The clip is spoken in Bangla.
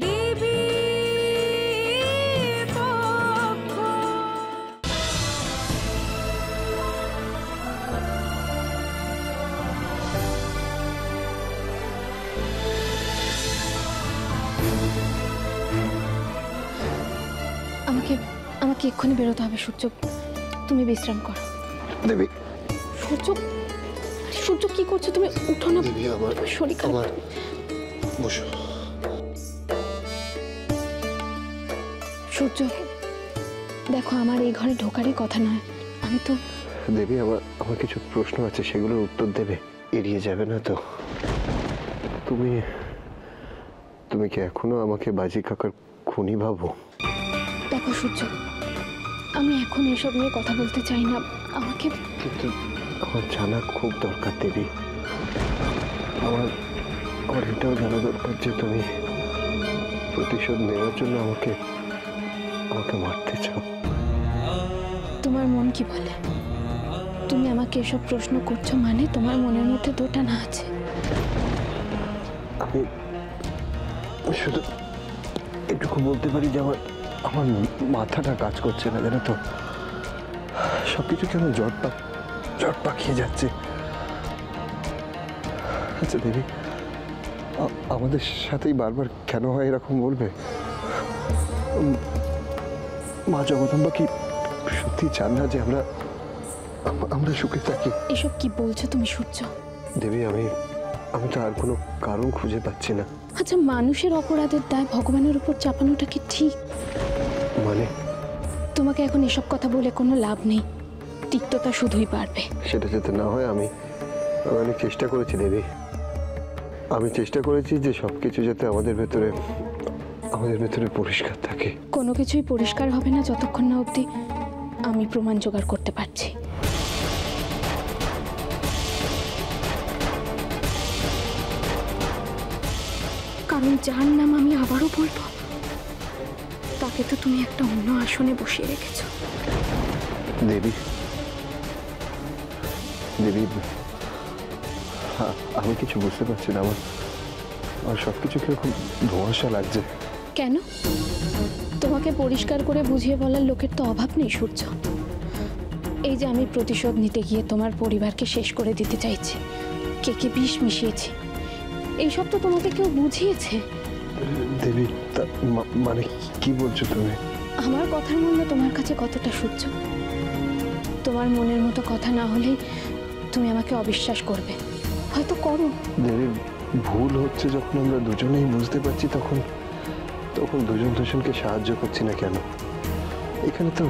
দেবী পক্ষ। আমাকে আমাকে এক্ষুনি বেরোতে হবে সূর্য, তুমি বিশ্রাম করো। দেবী, সূর্য, সূর্য কি করছো তুমি? উঠো না, দেবী আমার শরীর খারাপ। আমার বসো। সূর্য দেখো, আমার এই ঘরে ঢোকারই কথা নয়। আমি তো দেবী, আমার কিছু প্রশ্ন আছে, সেগুলোর উত্তর দেবে, এড়িয়ে যাবে না তো? তুমি তুমি কি এখনো আমাকে বাজি কাকার খুনি ভাবো? দেখো সূর্য, আমি এখন এসব নিয়ে কথা বলতে চাই না। আমাকে কিন্তু আমার জানা খুব দরকার দেবী। আমার আমার এটাও জানা দরকার যে তুমি প্রতিশোধ নেওয়ার জন্য আমাকে আমাকে মারতে চাও। তোমার মন কি বলে? তুমি আমাকে এসব প্রশ্ন করছো মানে তোমার মনের মধ্যে দুটা না আছে। আমি শুধু এটুকু বলতে পারি যে আমার আমার মাথাটা কাজ করছে না, জানো তো? সবকিছু কেন জট পাকিয়ে যাচ্ছে। আচ্ছা দেবী, আমাদের সাথেই বারবার কেন হয় এরকম বলবে? মা জগদম্বা কি সত্যি চান না যে আমরা আমরা সুখে থাকি? এসব কি বলছো তুমি সূর্য? দেবী, আমি তো আর কোনো কারণ খুঁজে পাচ্ছি না। আচ্ছা, মানুষের অপরাধের দায় ভগবানের উপর চাপানোটা কি ঠিক? মানে তোমাকে এখন এসব কথা বলে কোনো লাভ নেই, তিক্ততা শুধুই বাড়বে। সেটা যাতে না হয় আমি অনেক চেষ্টা করেছি দেবী। আমি চেষ্টা করেছি যে সবকিছু যাতে আমাদের ভেতরে পরিষ্কার থাকে। কোনো কিছুই পরিষ্কার হবে না যতক্ষণ না অবধি আমি প্রমাণ জোগাড় করতে পারছি। কারণ যার নাম আমি আবারও বলবো, তাকে তো তুমি একটা অন্য আসনে বসিয়ে রেখেছো। দেবী, আমি কিছু বুঝতে পারছি না। আমার সবকিছু কিরকম ধোঁয়াশা লাগছে। কেন? তোমাকে পরিষ্কার করে বুঝিয়ে বলার লোকের তো অভাব নেই সূর্য। এই যে আমি প্রতিশোধ নিতে গিয়ে তোমার পরিবারকে শেষ করে দিতে চাইছি, কে বিষ মিশিয়েছি, এইসব তো তোমাকে কেউ বুঝিয়েছে। দেবী, মানে কি বলছো তুমি? আমার কথার মূল্য তোমার কাছে কতটা সূর্য? তোমার মনের মতো কথা না হলেই তুমি আমাকে অবিশ্বাস করবে, হয়তো করো। দেবী, ভুল হচ্ছে যখন আমরা দুজনেই বুঝতে পারছি, তখন দুজনকে সাহায্য করছি না কেন? এখানে তো